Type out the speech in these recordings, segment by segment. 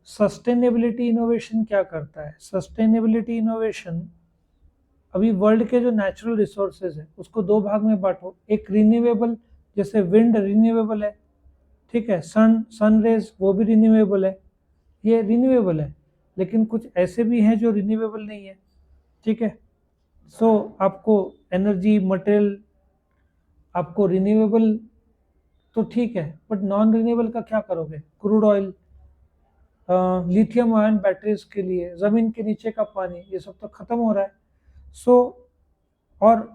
Sustainability innovation क्या करता है? सस्टेनेबिलिटी इनोवेशन अभी वर्ल्ड के जो नेचुरल रिसोर्सेज है उसको दो भाग में बांटो। एक रिन्यूएबल, जैसे विंड रिन्यूएबल है, ठीक है, सन रेज वो भी रिन्यूएबल है, ये रिन्यूएबल है। लेकिन कुछ ऐसे भी हैं जो रिन्यूएबल नहीं है, ठीक है। सो आपको एनर्जी मटेरियल, आपको रिन्यूएबल तो ठीक है, बट नॉन रिन्यूएबल का क्या करोगे? Crude oil, lithium ion batteries के लिए जमीन के नीचे का पानी, ये सब तो खत्म हो रहा है। सो और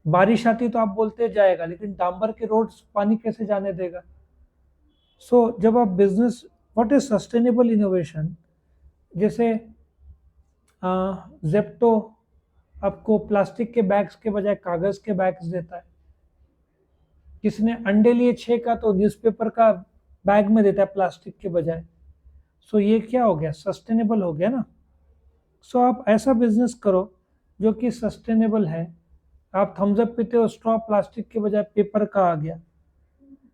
बारिश आती तो आप बोलते जाएगा, लेकिन डांबर के रोड्स पानी कैसे जाने देगा? सो जब आप business, what is sustainable innovation? जैसे जेप्टो आपको प्लास्टिक के बैग्स के बजाय कागज के बैग्स देता है। किसने अंडे लिए 6 का तो न्यूज़पेपर का बैग में देता है प्लास्टिक के बजाय। सो ये क्या हो गया? सस्टेनेबल हो गया ना। सो आप ऐसा बिजनेस करो जो कि सस्टेनेबल है। आप थम्स अप पीते हो, स्ट्रॉ प्लास्टिक के बजाय पेपर का आ गया,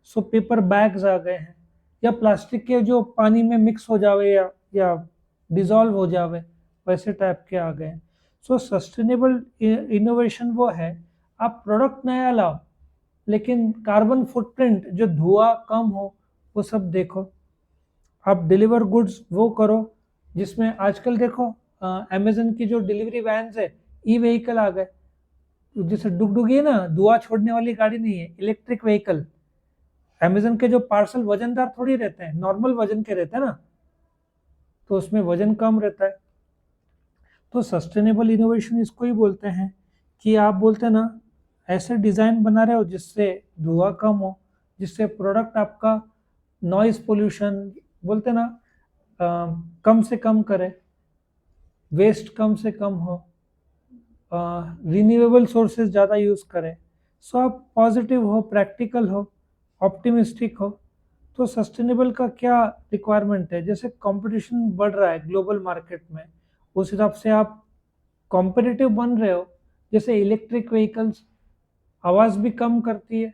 सो पेपर बैग्स आ गए हैं। या प्लास्टिक के जो पानी में मिक्स हो जावे या डिजॉल्व हो जावे, वैसे टाइप के आ गए। सो सस्टेनेबल इनोवेशन वो है, आप प्रोडक्ट नया लाओ लेकिन कार्बन फुटप्रिंट जो धुआं कम हो वो सब देखो। आप डिलीवर गुड्स वो करो जिसमें आजकल देखो अमेजन की जो डिलीवरी वैन्स है, ई व्हीकल आ गए। जैसे डुगडुगी है ना, धुआं छोड़ने वाली गाड़ी नहीं है, इलेक्ट्रिक व्हीकल। अमेजन के जो पार्सल वजनदार थोड़ी रहते हैं, नॉर्मल वजन के रहते हैं ना, तो उसमें वजन कम रहता है। तो सस्टेनेबल इनोवेशन इसको ही बोलते हैं कि आप बोलते हैं ना, ऐसे डिज़ाइन बना रहे हो जिससे धुआं कम हो, जिससे प्रोडक्ट आपका नॉइस पोल्यूशन बोलते हैं ना कम से कम करे, वेस्ट कम से कम हो, रिन्यूएबल सोर्सेज ज़्यादा यूज़ करें। सो आप पॉजिटिव हो, प्रैक्टिकल हो, ऑप्टिमिस्टिक हो। तो सस्टेनेबल का क्या रिक्वायरमेंट है? जैसे कंपटीशन बढ़ रहा है ग्लोबल मार्केट में, उस हिसाब से आप कॉम्पिटिटिव बन रहे हो। जैसे इलेक्ट्रिक व्हीकल्स आवाज़ भी कम करती है,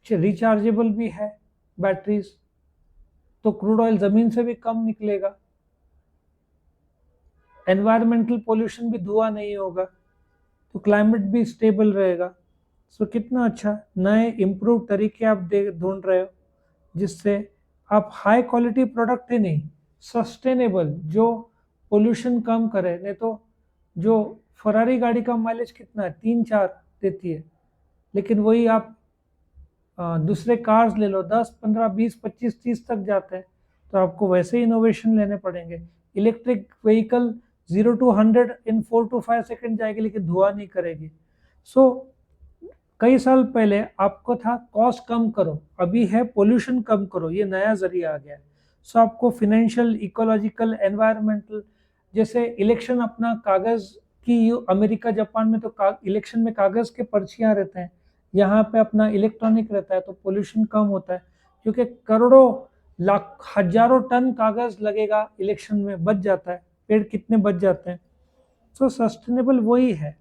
रिचार्जेबल भी है बैटरीज, तो क्रूड ऑयल ज़मीन से भी कम निकलेगा, एनवायरमेंटल पोल्यूशन भी, धुआं नहीं होगा, तो क्लाइमेट भी स्टेबल रहेगा। सो कितना अच्छा नए इम्प्रूव तरीके आप ढूंढ रहे हो जिससे आप हाई क्वालिटी प्रोडक्ट ही नहीं, सस्टेनेबल जो पोल्यूशन कम करे। नहीं तो जो फरारी गाड़ी का माइलेज कितना है, 3-4 देती है, लेकिन वही आप दूसरे कार्स ले लो, 10, 15, 20, 25, 30 तक जाते हैं। तो आपको वैसे इनोवेशन लेने पड़ेंगे। Electric vehicle 0 to 100 in 4 to 5 second जाएगी, लेकिन धुआं नहीं करेगी। सो कई साल पहले आपको था कॉस्ट कम करो, अभी है पोल्यूशन कम करो, ये नया जरिया आ गया है। सो आपको फिनेंशियल, इकोलॉजिकल, एनवायरमेंटल, जैसे इलेक्शन अपना कागज की, अमेरिका जापान में तो इलेक्शन में कागज के पर्चियां रहते हैं, यहाँ पे अपना इलेक्ट्रॉनिक रहता है, तो पोल्यूशन कम होता है। क्योंकि करोड़ों, लाख, हजारों टन कागज लगेगा इलेक्शन में, बच जाता है, पेड़ कितने बच जाते हैं। सो सस्टेनेबल वही है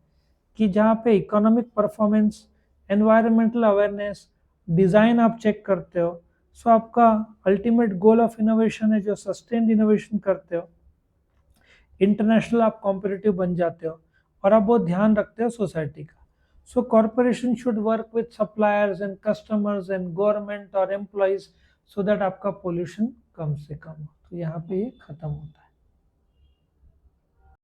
कि जहाँ पे economic performance, environmental awareness, design आप चेक करते हो। सो आपका अल्टीमेट गोल ऑफ इनोवेशन है जो सस्टेन्ड इनोवेशन करते हो, इंटरनेशनल आप कॉम्पिटिटिव बन जाते हो, और आप बहुत ध्यान रखते हो सोसाइटी का। So corporation should work with suppliers and customers and government और एम्प्लॉयज, सो दैट आपका पोल्यूशन कम से कम हो। तो यहाँ पे ये खत्म होता है।